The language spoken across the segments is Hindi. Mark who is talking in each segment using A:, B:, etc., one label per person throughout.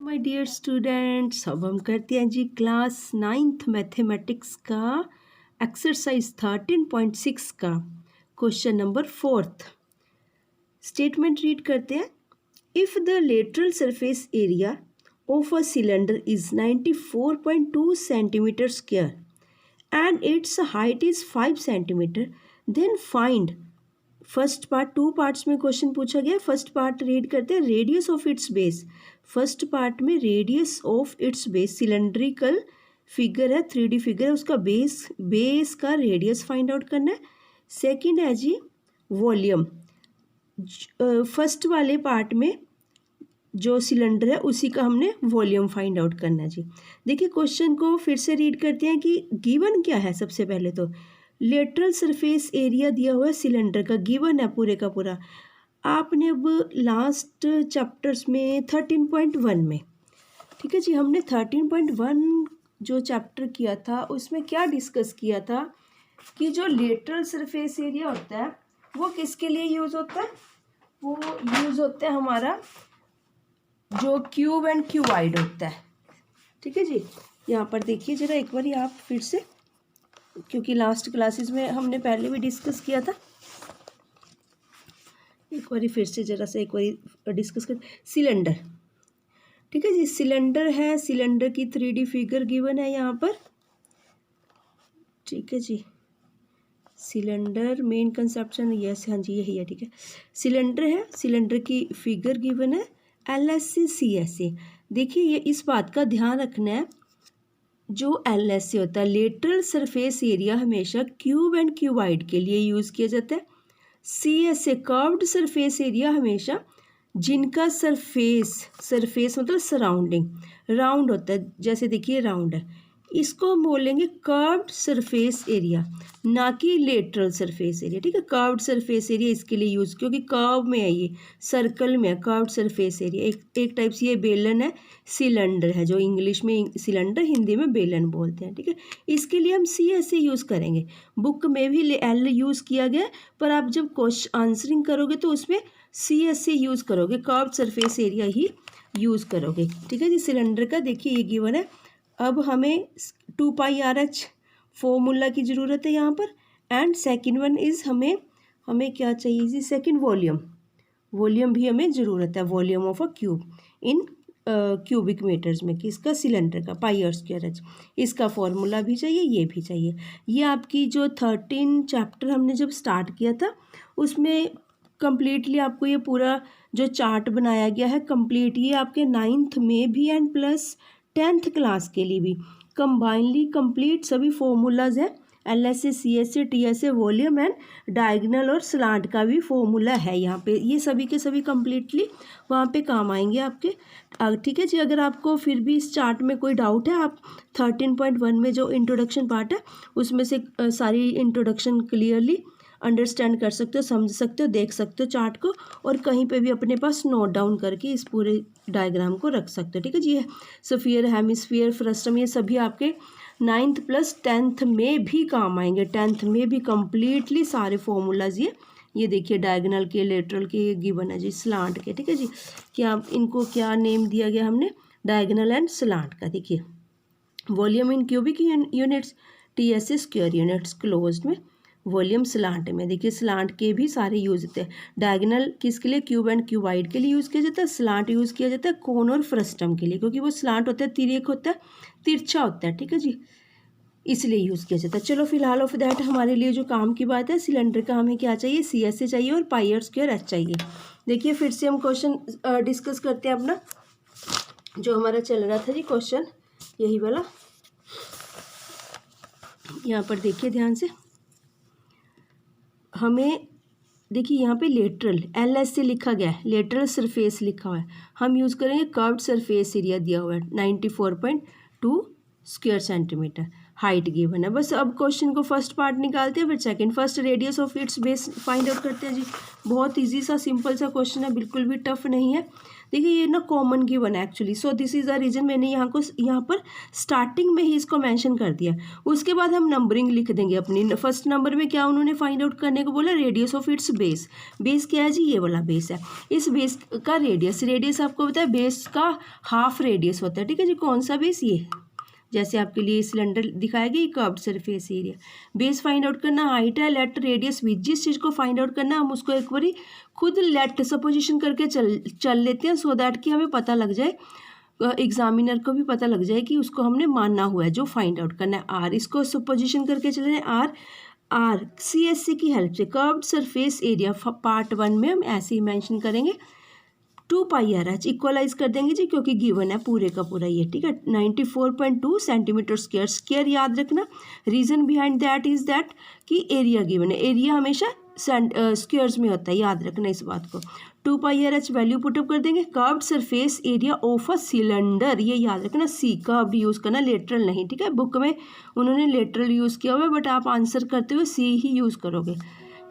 A: माय डियर स्टूडेंट्स, अब हम करते हैं जी क्लास 9th मैथमेटिक्स का एक्सरसाइज 13.6 का question number 4th। Statement read करते हैं। If the lateral surface area of a cylinder is 94.2 centimetre square and its height is 5 centimetre, then find. First part, 2 parts में क्वेश्चन पूछा गया। फर्स्ट पार्ट रीड करते हैं। Radius of its base. First part में radius of its base, cylindrical figure है, 3D फिगर है, उसका बेस का रेडियस फाइंड आउट करना है। सेकंड है जी वॉल्यूम। फर्स्ट वाले पार्ट में जो सिलेंडर है उसी का हमने वॉल्यूम फाइंड आउट करना है जी। देखिए क्वेश्चन को फिर से रीड करते हैं कि गिवन क्या है। सबसे पहले तो लेटरल सरफेस एरिया दिया हुआ है सिलेंडर का, गिवन है पूरे का पूरा। आपने अब लास्ट चैप्टर्स में 13.1 में, ठीक है जी, हमने 13.1 जो चैप्टर किया था उसमें क्या डिस्कस किया था कि जो लेटरल सरफेस एरिया होता है वो किसके लिए यूज़ होता है। वो यूज़ होता है हमारा जो क्यूब एंड क्यूबाइड होता है, ठीक है जी। यहाँ पर देखिए ज़रा एक बार आप फिर से, क्योंकि लास्ट क्लासेस में हमने पहले भी डिस्कस किया था, एक बार फिर से ज़रा सा एक बार डिस्कस कर। सिलेंडर, ठीक है जी, सिलेंडर है, सिलेंडर की 3D फिगर गिवन है यहाँ पर, ठीक है जी। सिलेंडर मेन कंसेप्शन, यस हाँ जी यही है, ठीक है। सिलेंडर है, सिलेंडर की फिगर गिवन है, LSA CSA। देखिए ये इस बात का ध्यान रखना है, जो LSA होता है लेटरल सरफेस एरिया हमेशा क्यूब एंड क्यूबाइड के लिए यूज़ किया जाता है। CSA कर्व्ड सरफेस एरिया हमेशा जिनका सरफेस मतलब सराउंडिंग राउंड होता है, जैसे देखिए राउंड है, इसको हम बोलेंगे कर्व्ड सरफेस एरिया, ना कि लेटरल सरफेस एरिया, ठीक है। कर्व्ड सरफेस एरिया इसके लिए यूज़, क्योंकि कर्व में है, ये सर्कल में है कर्व्ड सरफेस एरिया। एक टाइप से ये बेलन है, सिलेंडर है, जो इंग्लिश में सिलेंडर, हिंदी में बेलन बोलते हैं, ठीक है। इसके लिए हम CSA यूज़ करेंगे। बुक में भी L यूज़ किया गया, पर आप जब क्वेश्चन आंसरिंग करोगे तो उसमें CSA यूज़ करोगे, कर्व्ड सरफेस एरिया ही यूज़ करोगे, ठीक है जी। सिलेंडर का देखिए ये गिवन है। अब हमें 2πRH फॉर्मूला की ज़रूरत है यहाँ पर। एंड सेकंड वन इज़ हमें क्या चाहिए जी, सेकंड वॉल्यूम भी हमें ज़रूरत है, volume of a cube in cubic metres में, किसका, सिलेंडर का, πr²h। इसका फॉर्मूला भी चाहिए, ये भी चाहिए। ये आपकी जो 13 चैप्टर हमने जब स्टार्ट किया था उसमें कंप्लीटली आपको ये पूरा जो चार्ट बनाया गया है कंप्लीट, ये आपके 9th में भी एंड प्लस 10th क्लास के लिए भी कंबाइनली कंप्लीट सभी फॉर्मूलाज हैं। LSA CSA TSA volume and diagonal और स्लांट का भी फॉर्मूला है यहाँ पे, ये सभी के सभी कंप्लीटली वहाँ पे काम आएंगे आपके, ठीक है जी। अगर आपको फिर भी इस चार्ट में कोई डाउट है, आप 13.1 में जो इंट्रोडक्शन पार्ट है उसमें से सारी इंट्रोडक्शन क्लियरली अंडरस्टैंड कर सकते हो, समझ सकते हो, देख सकते हो चार्ट को, और कहीं पे भी अपने पास नोट डाउन करके इस पूरे डायग्राम को रख सकते हो, ठीक है जी। स्फीयर, हेमिस्फीयर, फ्रस्टम, ये सभी आपके 9th प्लस 10th में भी काम आएंगे। 10th में भी कंप्लीटली सारे फॉर्मूलाज ये देखिए डायगोनल के, लेटरल के गिवन है जी, स्लांट के, ठीक है जी। क्या इनको क्या नेम दिया गया हमने, डायगोनल एंड स्लांट का। देखिए वॉल्यूम इन cubic units, TSA square units closed में, वॉल्यूम स्लांट में। देखिए स्लांट के भी सारे यूज होते हैं। डायगोनल किसके लिए, क्यूब एंड क्यूबाइड के लिए यूज़ किया जाता है। स्लांट यूज़ किया जाता है कोन और फ्रस्टम के लिए, क्योंकि वो स्लांट होता है, तिरक होता है, तिरछा होता है, ठीक है जी, इसलिए यूज़ किया जाता है। चलो फिलहाल ऑफ दैट हमारे लिए जो काम की बात है, सिलेंडर का हमें क्या चाहिए, CSA चाहिए और πr²h चाहिए। देखिए फिर से हम क्वेश्चन डिस्कस करते हैं अपना जो हमारा चल रहा था जी क्वेश्चन, यही वाला। यहाँ पर देखिए ध्यान से, हमें देखिए यहाँ पे लेटरल LSA लिखा गया है, लेटरल सरफेस लिखा हुआ है, हम यूज़ करेंगे कर्व्ड सरफेस एरिया दिया हुआ है 94.2 स्क्वायर सेंटीमीटर, हाइट गिवन है। बस अब क्वेश्चन को फर्स्ट पार्ट निकालते हैं, फिर second. First radius of its base find out करते हैं जी। बहुत इजी सा सिंपल सा क्वेश्चन है, बिल्कुल भी टफ नहीं है। देखिए ये ना कॉमन गिवन है actually, so this is the reason मैंने यहाँ पर स्टार्टिंग में ही इसको मेंशन कर दिया। उसके बाद हम नंबरिंग लिख देंगे अपनी। फर्स्ट नंबर में क्या उन्होंने फाइंड आउट करने को बोला, radius of its base. Base क्या है जी, ये वाला बेस है। इस बेस का रेडियस आपको पता है बेस का हाफ रेडियस होता है, ठीक है जी। कौन सा बेस, ये जैसे आपके लिए सिलेंडर दिखाया गया, curved surface area. Base find out करना, हाइट है, लेट रेडियस विद। जिस चीज़ को फाइंड आउट करना हम उसको एक बारी खुद लेट सपोजिशन करके चल लेते हैं, सो दैट कि हमें पता लग जाए, एग्जामिनर को भी पता लग जाए कि उसको हमने मानना हुआ है जो फाइंड आउट करना है। आर, इसको सपोजिशन करके चले रहे आर CSC की हेल्प से कर्व्ड सरफेस एरिया पार्ट 1 में हम ऐसे ही मेंशन करेंगे 2 पाई आर एच। इक्वलाइज कर देंगे जी क्योंकि गिवन है पूरे का पूरा ये, ठीक है। 94.2 सेंटीमीटर स्क्वायर। स्क्वायर याद रखना, reason behind that is that कि एरिया गिवन है, एरिया हमेशा स्क्वायर्स में होता है, याद रखना इस बात को। 2 pi R H value put up कर देंगे। Curved surface area of a cylinder, ये याद रखना, सी कर्व्ड यूज़ करना, लेटरल नहीं, ठीक है। बुक में उन्होंने लेटरल यूज़ किया हुआ है, बट आप आंसर करते हुए सी ही यूज़ करोगे,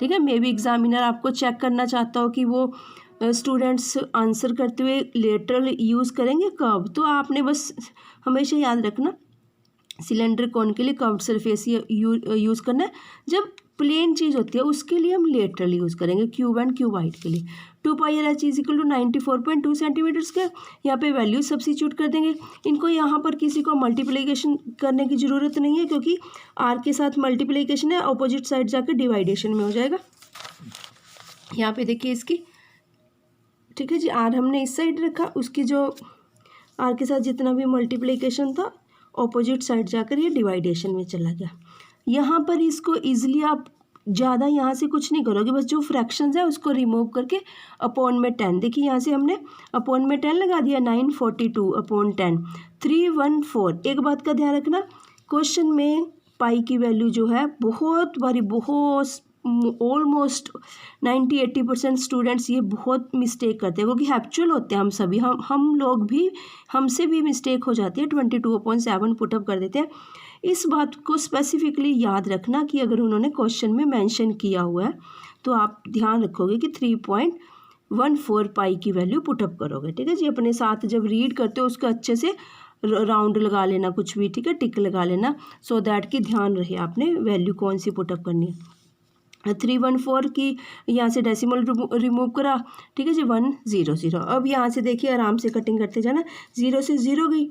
A: ठीक है। मे बी एग्जामिनर आपको चेक करना चाहता हो कि वो स्टूडेंट्स आंसर करते हुए लेटरल यूज़ करेंगे कर्व, तो आपने बस हमेशा याद रखना सिलेंडर कौन के लिए कर्व्ड सरफेस यूज़ करना है। जब प्लेन चीज़ होती है उसके लिए हम लेटरल यूज़ करेंगे, क्यूब एंड क्यूबाइड के लिए। 2 pi R H is equal to 94.2 centimetre square. यहाँ पे वैल्यू सब्सिट्यूट कर देंगे। इनको यहाँ पर किसी को मल्टीप्लिकेशन करने की ज़रूरत नहीं है क्योंकि आर के साथ मल्टीप्लिकेशन है, अपोजिट साइड जाकर डिवाइडेशन में हो जाएगा। यहाँ पे देखिए इसकी, ठीक है जी, आर हमने इस साइड रखा, उसकी जो आर के साथ जितना भी मल्टीप्लिकेशन था ऑपोजिट साइड जाकर ये डिवाइडेशन में चला गया। यहाँ पर इसको इजीली आप ज़्यादा यहाँ से कुछ नहीं करोगे, बस जो फ्रैक्शंस है उसको रिमूव करके अपॉन में 10, देखिए यहाँ से हमने अपॉन में 10 लगा दिया, 942 अपॉन 10 314। एक बात का ध्यान रखना, क्वेश्चन में पाई की वैल्यू जो है बहुत बारी, बहुत ऑलमोस्ट 90-80% स्टूडेंट्स ये बहुत मिस्टेक करते हैं, क्योंकि हैप्चुअल होते हैं हम सभी, हम लोग भी, हमसे भी मिस्टेक हो जाती है, 22/7 पुटअप कर देते हैं। इस बात को स्पेसिफिकली याद रखना कि अगर उन्होंने क्वेश्चन में मेंशन किया हुआ है तो आप ध्यान रखोगे कि 3.14 पाई की वैल्यू पुटअप करोगे, ठीक है जी। अपने साथ जब रीड करते हो उसका अच्छे से राउंड लगा लेना, कुछ भी, ठीक है, टिक लगा लेना, सो दैट कि ध्यान रहे आपने वैल्यू कौन सी पुटअप करनी है। 314 की यहाँ से डेसिमल रिमूव करा, ठीक है जी, 100। अब यहाँ से देखिए आराम से कटिंग करते जाना, 0 से 0 गई,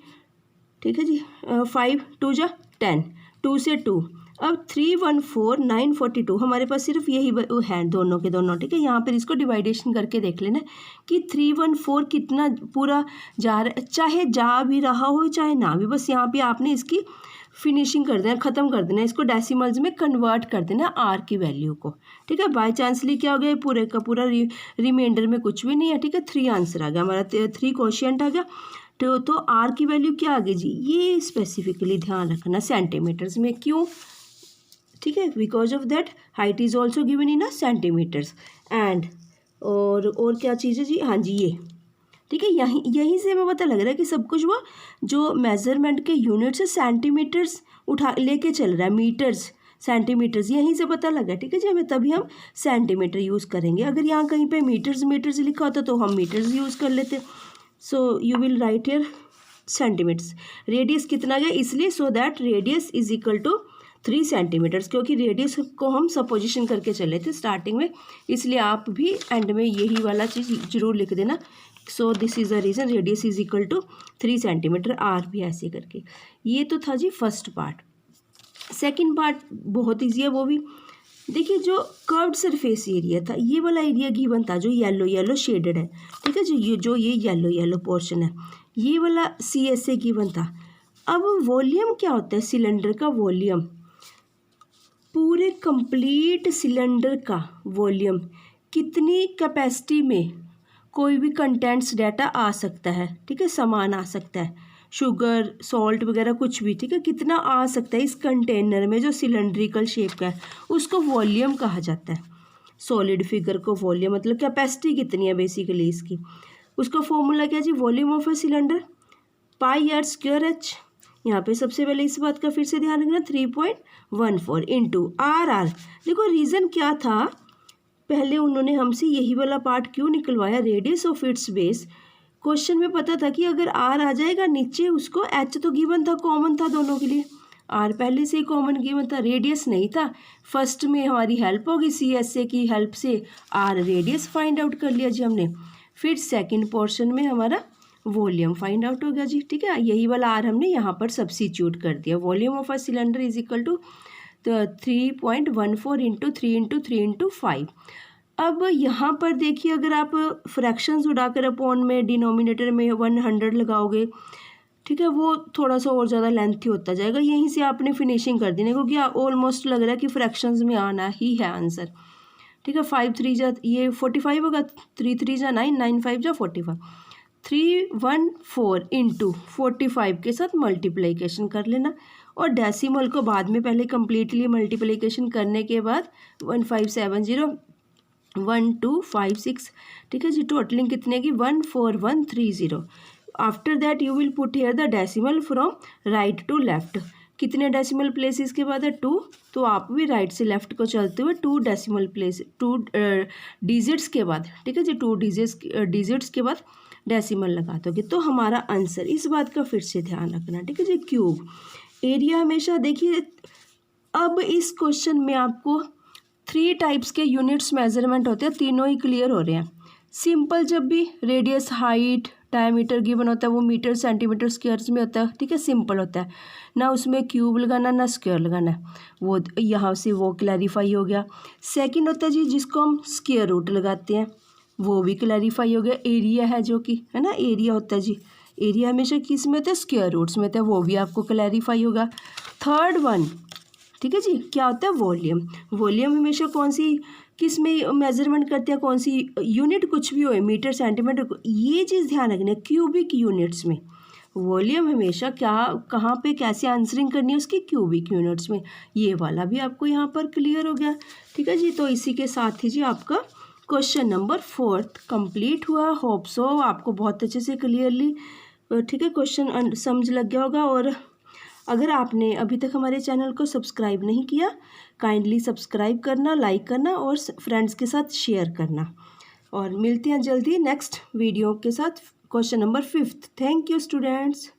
A: ठीक है जी। 5 2 जा 10, 2 से 2, अब 314 942 हमारे पास सिर्फ यही है दोनों के दोनों, ठीक है। यहाँ पर इसको डिवाइडेशन करके देख लेना कि 314 कितना पूरा जा रहा है, चाहे जा भी रहा हो चाहे ना भी, बस यहाँ पे आपने इसकी फिनिशिंग कर देना, ख़त्म कर देना, इसको डेसिमल्स में कन्वर्ट कर देना आर की वैल्यू को, ठीक है। बाय चांसली क्या हो गया, पूरे का पूरा रिमाइंडर में कुछ भी नहीं है, ठीक है। 3 आंसर आ गया हमारा, 3 क्वोशिएंट आ गया। तो आर की वैल्यू क्या आ गई जी, ये स्पेसिफिकली ध्यान रखना सेंटीमीटर्स में, क्यों, ठीक है, because of that height is also given in centimetres. And और क्या चीज़ है जी, हाँ जी ये, ठीक है। यहीं से हमें पता लग रहा है कि सब कुछ वो जो मेजरमेंट के यूनिट्स है सेंटीमीटर्स उठा लेके चल रहा है, मीटर्स सेंटीमीटर्स यहीं से पता लगा, ठीक है जी। हमें तभी हम सेंटीमीटर यूज़ करेंगे, अगर यहाँ कहीं पे मीटर्स लिखा होता तो हम मीटर्स यूज़ कर लेते। So you will write here centimetres. Radius कितना गया, इसलिए so that radius is equal to 3 centimetres, क्योंकि रेडियस को हम सपोजिशन करके चले थे स्टार्टिंग में, इसलिए आप भी एंड में यही वाला चीज़ जरूर लिख देना। So this is the reason radius is equal to 3 centimetre, R भी ऐसे करके। ये तो था जी फर्स्ट पार्ट। सेकंड पार्ट बहुत ईजी है, वो भी देखिए, जो कर्व्ड सरफेस एरिया था, ये वाला एरिया गिवन था जो येलो शेडेड है, ठीक है जी, ये येलो पोर्शन है, ये वाला CSA गिवन था। अब वॉल्यूम क्या होता है सिलेंडर का, वॉल्यूम पूरे कंप्लीट सिलेंडर का वॉल्यूम, कितनी कैपेसिटी में कोई भी कंटेंट्स डाटा आ सकता है, ठीक है, सामान आ सकता है, शुगर सॉल्ट वगैरह कुछ भी, ठीक है, कितना आ सकता है इस कंटेनर में जो सिलेंड्रिकल शेप का है, उसको वॉल्यूम कहा जाता है। सॉलिड फिगर को वॉल्यूम मतलब कैपेसिटी कितनी है बेसिकली इसकी। उसका फॉर्मूला क्या जी, volume of a cylinder pi R square H. यहाँ पे सबसे पहले इस बात का फिर से ध्यान रखना, 3.14 इंटू आर। देखो रीज़न क्या था, पहले उन्होंने हमसे यही वाला पार्ट क्यों निकलवाया, radius of its base. Question में पता था कि अगर आर आ जाएगा नीचे उसको एच तो गिवन था, कॉमन था दोनों के लिए, आर पहले से ही कॉमन गिवन था, रेडियस नहीं था। फर्स्ट में हमारी हेल्प होगी सी एस ए की हेल्प से आर रेडियस फाइंड आउट कर लिया जी हमने। फिर सेकंड पोर्शन में हमारा वॉल्यूम फाइंड आउट हो गया जी, ठीक है। यही वाला आर हमने यहाँ पर सब्स्टिट्यूट कर दिया। Volume of a cylinder is equal to 3.14 into 3 × 5। अब यहाँ पर देखिए, अगर आप फ्रैक्शंस उड़ाकर अपॉन में डिनोमिनेटर में 100 लगाओगे, ठीक है, वो थोड़ा सा और ज़्यादा लेंथी होता जाएगा। यहीं से आपने फिनिशिंग कर देने, क्योंकि ऑलमोस्ट लग रहा है कि फ्रैक्शंस में आना ही है आंसर, ठीक है। 5 3 जा ये 45 होगा, 3 3 जा 9, 9 5 जा 45, 314 इंटू 45 के साथ मल्टीप्लिकेशन कर लेना, और डेसिमल को बाद में पहले कम्प्लीटली मल्टीप्लिकेशन करने के बाद 1570 1256, ठीक है जी। टोटलिंग कितने की 14130। After that you will put here the decimal from right to left. कितने डेसिमल प्लेसेस के बाद है 2, तो आप भी राइट से लेफ्ट को चलते हुए 2 डेसिमल प्लेस 2 डिजिट्स के बाद, ठीक है जी, 2 डिजिट्स के बाद डेसिमल लगा दोगे तो हमारा आंसर। इस बात का फिर से ध्यान रखना, ठीक है जी। क्यूब एरिया हमेशा देखिए, अब इस क्वेश्चन में आपको 3 टाइप्स के यूनिट्स मेजरमेंट होते हैं, तीनों ही क्लियर हो रहे हैं। सिंपल जब भी रेडियस, हाइट, डायमीटर गिवन होता है वो मीटर, सेंटीमीटर, स्क्वायर्स में होता है, ठीक है, सिंपल होता है ना, उसमें क्यूब लगाना ना स्क्वायर लगाना है, वो यहाँ से वो क्लैरिफाई हो गया। सेकंड होता है जी जिसको हम स्क्वायर रूट लगाते हैं, वो भी क्लैरिफाई हो गया। एरिया है जो कि है ना, एरिया होता है जी, एरिया हमेशा किस में होता है, स्क्वायर रूट्स में होता है, वो भी आपको क्लैरिफाई होगा। थर्ड वन, ठीक है जी, क्या होता है, वॉल्यूम। वॉल्यूम हमेशा कौन सी किस में मेजरमेंट करते हैं, कौन सी यूनिट कुछ भी हो, मीटर, सेंटीमीटर, ये चीज़ ध्यान रखना है, क्यूबिक यूनिट्स में। वॉल्यूम हमेशा क्या कहाँ पे कैसे आंसरिंग करनी है उसकी, क्यूबिक यूनिट्स में। ये वाला भी आपको यहाँ पर क्लियर हो गया, ठीक है जी। तो इसी के साथ ही जी आपका क्वेश्चन नंबर 4 कंप्लीट हुआ। होप सो आपको बहुत अच्छे से क्लियरली, ठीक है, क्वेश्चन समझ लग गया होगा। और अगर आपने अभी तक हमारे चैनल को सब्सक्राइब नहीं किया, काइंडली सब्सक्राइब करना, लाइक करना और फ्रेंड्स के साथ शेयर करना। और मिलते हैं जल्दी नेक्स्ट वीडियो के साथ, question number 5। Thank you students.